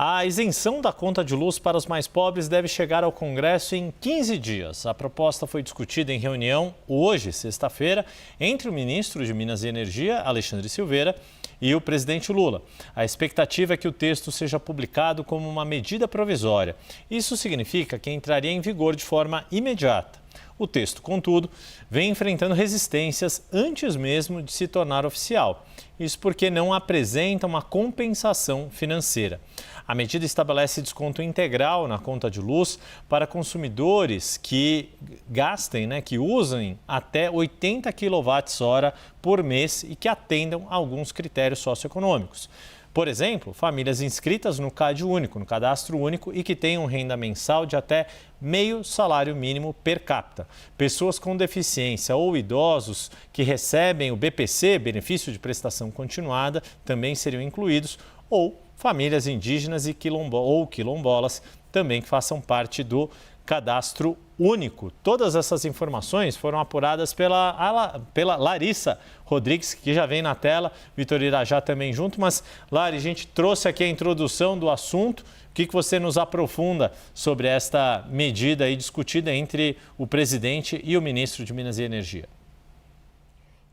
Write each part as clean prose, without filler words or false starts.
A isenção da conta de luz para os mais pobres deve chegar ao Congresso em 15 dias. A proposta foi discutida em reunião hoje, sexta-feira, entre o ministro de Minas e Energia, Alexandre Silveira, e o presidente Lula. A expectativa é que o texto seja publicado como uma medida provisória. Isso significa que entraria em vigor de forma imediata. O texto, contudo, vem enfrentando resistências antes mesmo de se tornar oficial. Isso porque não apresenta uma compensação financeira. A medida estabelece desconto integral na conta de luz para consumidores que que usem até 80 kWh por mês e que atendam a alguns critérios socioeconômicos. Por exemplo, famílias inscritas no CAD único, no cadastro único, e que tenham renda mensal de até meio salário mínimo per capita. Pessoas com deficiência ou idosos que recebem o BPC, benefício de prestação continuada, também seriam incluídos, ou famílias indígenas e quilombolas também que façam parte do cadastro único. Todas essas informações foram apuradas pela Larissa Rodrigues, que já vem na tela, Vitor Irajá também junto. Mas, Lari, a gente trouxe aqui a introdução do assunto. O que você nos aprofunda sobre esta medida aí discutida entre o presidente e o ministro de Minas e Energia?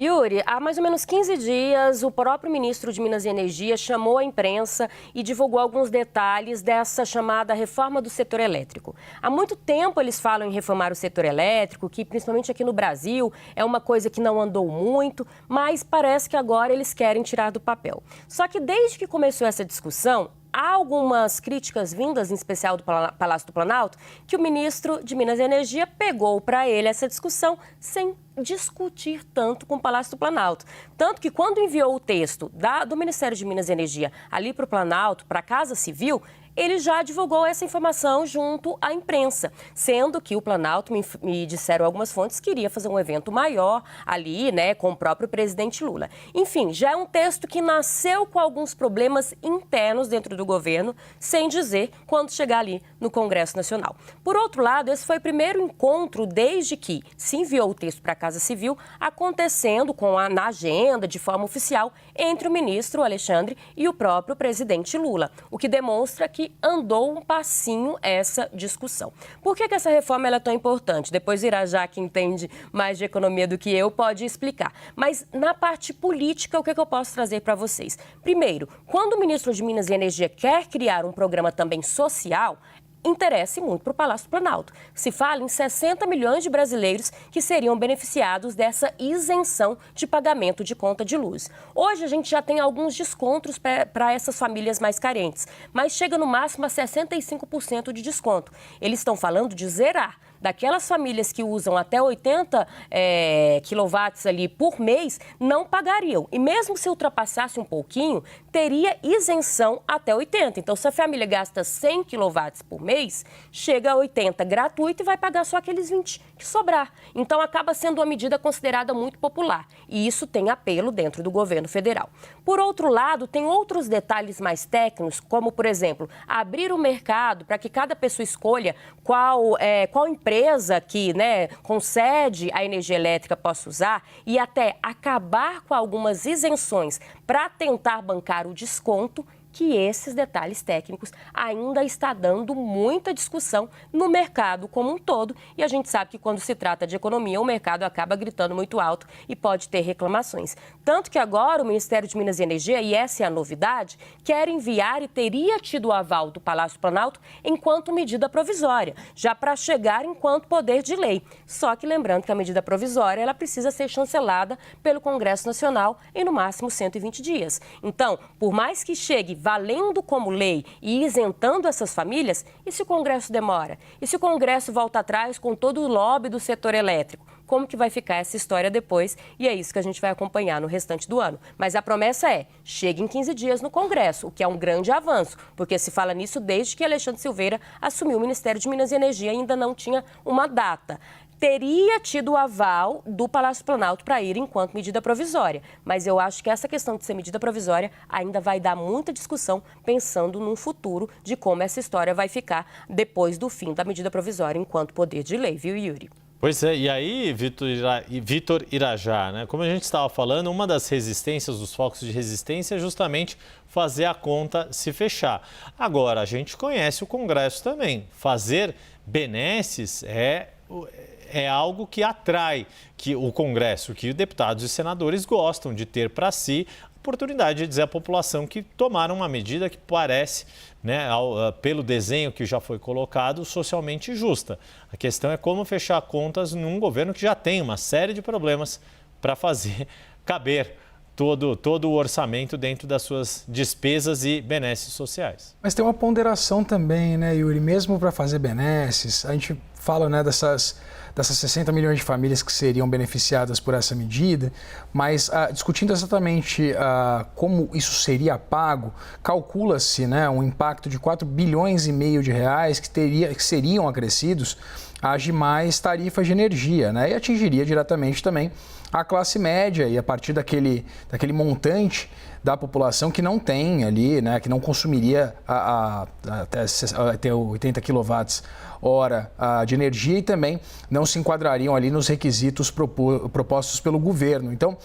Yuri, há mais ou menos 15 dias, o próprio ministro de Minas e Energia chamou a imprensa e divulgou alguns detalhes dessa chamada reforma do setor elétrico. Há muito tempo eles falam em reformar o setor elétrico, que principalmente aqui no Brasil é uma coisa que não andou muito, mas parece que agora eles querem tirar do papel. Só que desde que começou essa discussão, há algumas críticas vindas, em especial do Palácio do Planalto, que o ministro de Minas e Energia pegou para ele essa discussão sem discutir tanto com o Palácio do Planalto. Tanto que quando enviou o texto do Ministério de Minas e Energia ali para o Planalto, para a Casa Civil, ele já divulgou essa informação junto à imprensa, sendo que o Planalto, me disseram algumas fontes, queria fazer um evento maior ali, com o próprio presidente Lula. Enfim, já é um texto que nasceu com alguns problemas internos dentro do governo, sem dizer quando chegar ali no Congresso Nacional. Por outro lado, esse foi o primeiro encontro desde que se enviou o texto para a Casa Civil, acontecendo na agenda, de forma oficial, entre o ministro Alexandre e o próprio presidente Lula, o que demonstra que andou um passinho essa discussão. Por que essa reforma é tão importante? Depois Irajá, que entende mais de economia do que eu, pode explicar. Mas na parte política, o que eu posso trazer para vocês? Primeiro, quando o ministro de Minas e Energia quer criar um programa também social, interessa muito para o Palácio do Planalto. Se fala em 60 milhões de brasileiros que seriam beneficiados dessa isenção de pagamento de conta de luz. Hoje a gente já tem alguns descontos para essas famílias mais carentes, mas chega no máximo a 65% de desconto. Eles estão falando de zerar. Daquelas famílias que usam até 80 quilowatts ali por mês, não pagariam. E mesmo se ultrapassasse um pouquinho, teria isenção até 80. Então, se a família gasta 100 quilowatts por mês, chega a 80 gratuito e vai pagar só aqueles 20 que sobrar. Então, acaba sendo uma medida considerada muito popular. E isso tem apelo dentro do governo federal. Por outro lado, tem outros detalhes mais técnicos, como, por exemplo, abrir o mercado para que cada pessoa escolha qual empresa que concede a energia elétrica possa usar e até acabar com algumas isenções para tentar bancar o desconto, que esses detalhes técnicos ainda está dando muita discussão no mercado como um todo. E a gente sabe que quando se trata de economia, o mercado acaba gritando muito alto e pode ter reclamações. Tanto que agora o Ministério de Minas e Energia, e essa é a novidade, quer enviar e teria tido o aval do Palácio do Planalto enquanto medida provisória, já para chegar enquanto poder de lei. Só que lembrando que a medida provisória ela precisa ser chancelada pelo Congresso Nacional em no máximo 120 dias. Então, por mais que chegue valendo como lei e isentando essas famílias, e se o Congresso demora? E se o Congresso volta atrás com todo o lobby do setor elétrico? Como que vai ficar essa história depois? E é isso que a gente vai acompanhar no restante do ano. Mas a promessa é, chegue em 15 dias no Congresso, o que é um grande avanço, porque se fala nisso desde que Alexandre Silveira assumiu o Ministério de Minas e Energia e ainda não tinha uma data. Teria tido o aval do Palácio do Planalto para ir enquanto medida provisória. Mas eu acho que essa questão de ser medida provisória ainda vai dar muita discussão pensando num futuro de como essa história vai ficar depois do fim da medida provisória enquanto poder de lei, viu, Yuri? Pois é, e aí, Vitor Irajá, né? Como a gente estava falando, uma das resistências, dos focos de resistência é justamente fazer a conta se fechar. Agora, a gente conhece o Congresso também. Fazer benesses é algo que atrai o Congresso, que deputados e senadores gostam de ter para si a oportunidade de dizer à população que tomaram uma medida que parece, né, pelo desenho que já foi colocado, socialmente justa. A questão é como fechar contas num governo que já tem uma série de problemas para fazer caber todo o orçamento dentro das suas despesas e benesses sociais. Mas tem uma ponderação também, né, Yuri? Mesmo para fazer benesses, a gente fala, né, dessas 60 milhões de famílias que seriam beneficiadas por essa medida, mas discutindo exatamente como isso seria pago, calcula-se, né, um impacto de 4,5 bilhões de reais que seriam acrescidos às demais tarifas de energia, né, e atingiria diretamente também a classe média e a partir daquele montante da população que não tem ali, né, que não consumiria até 80 kWh de energia e também não se enquadrariam ali nos requisitos propostos pelo governo. Então,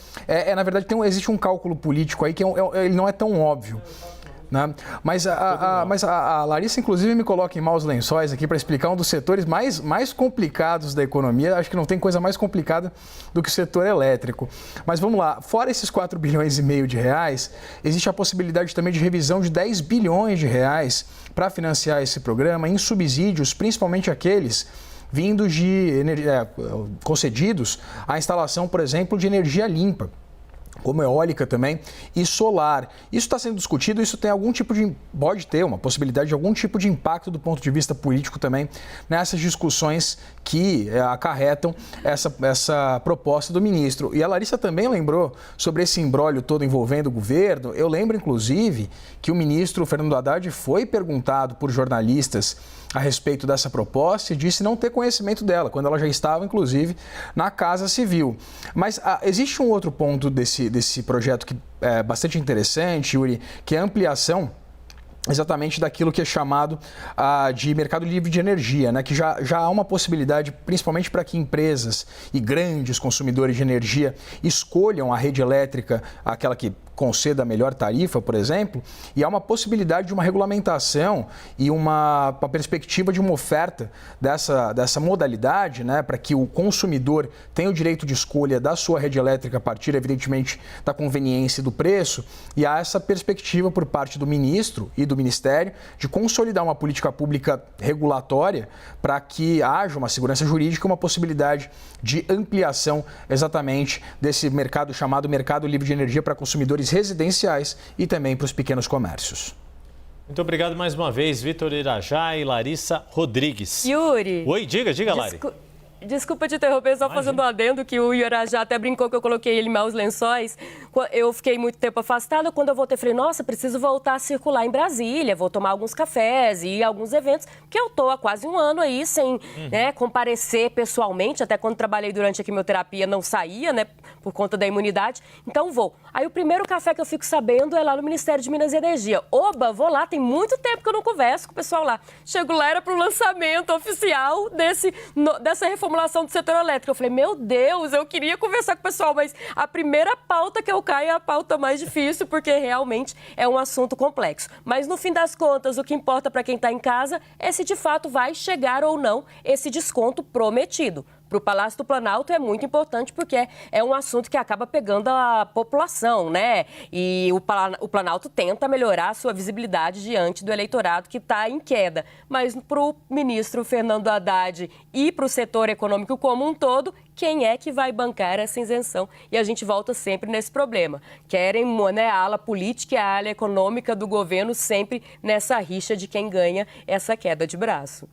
na verdade, existe um cálculo político aí que ele não é tão óbvio. Né? Mas a Larissa, inclusive, me coloca em maus lençóis aqui para explicar um dos setores mais complicados da economia. Acho que não tem coisa mais complicada do que o setor elétrico. Mas vamos lá, fora esses 4,5 bilhões de reais, existe a possibilidade também de revisão de 10 bilhões de reais para financiar esse programa em subsídios, principalmente aqueles vindos concedidos à instalação, por exemplo, de energia limpa, como eólica também, e solar. Isso está sendo discutido, isso tem pode ter uma possibilidade de algum tipo de impacto do ponto de vista político também nessas discussões que acarretam essa proposta do ministro. E a Larissa também lembrou sobre esse imbróglio todo envolvendo o governo. Eu lembro, inclusive, que o ministro Fernando Haddad foi perguntado por jornalistas a respeito dessa proposta e disse não ter conhecimento dela, quando ela já estava, inclusive, na Casa Civil. Mas existe um outro ponto desse projeto que é bastante interessante, Yuri, que é a ampliação exatamente daquilo que é chamado de mercado livre de energia, né? Que já há uma possibilidade, principalmente para que empresas e grandes consumidores de energia escolham a rede elétrica, aquela que conceda a melhor tarifa, por exemplo, e há uma possibilidade de uma regulamentação e uma perspectiva de uma oferta dessa modalidade, né, para que o consumidor tenha o direito de escolha da sua rede elétrica a partir, evidentemente, da conveniência e do preço, e há essa perspectiva por parte do ministro e do Ministério de consolidar uma política pública regulatória para que haja uma segurança jurídica e uma possibilidade de ampliação exatamente desse mercado chamado mercado livre de energia para consumidores residenciais e também para os pequenos comércios. Muito obrigado mais uma vez, Vitor Irajá e Larissa Rodrigues. Yuri. Oi, diga, Lari. Desculpa te interromper, só fazendo um adendo, que o Irajá até brincou que eu coloquei ele em maus lençóis. Eu fiquei muito tempo afastada, quando eu voltei, falei, nossa, preciso voltar a circular em Brasília, vou tomar alguns cafés e ir a alguns eventos, porque eu estou há quase um ano aí sem comparecer pessoalmente, até quando trabalhei durante a quimioterapia não saía, né, por conta da imunidade, então vou. Aí o primeiro café que eu fico sabendo é lá no Ministério de Minas e Energia. Oba, vou lá, tem muito tempo que eu não converso com o pessoal lá. Chego lá, era para o lançamento oficial dessa reformulação do setor elétrico. Eu falei, meu Deus, eu queria conversar com o pessoal, mas a primeira pauta que eu caio é a pauta mais difícil, porque realmente é um assunto complexo. Mas, no fim das contas, o que importa para quem está em casa é se, de fato, vai chegar ou não esse desconto prometido. Para o Palácio do Planalto é muito importante porque é um assunto que acaba pegando a população, né? E o Planalto tenta melhorar a sua visibilidade diante do eleitorado que está em queda. Mas para o ministro Fernando Haddad e para o setor econômico como um todo, quem é que vai bancar essa isenção? E a gente volta sempre nesse problema. Querem, né, a ala política e a ala econômica do governo sempre nessa rixa de quem ganha essa queda de braço.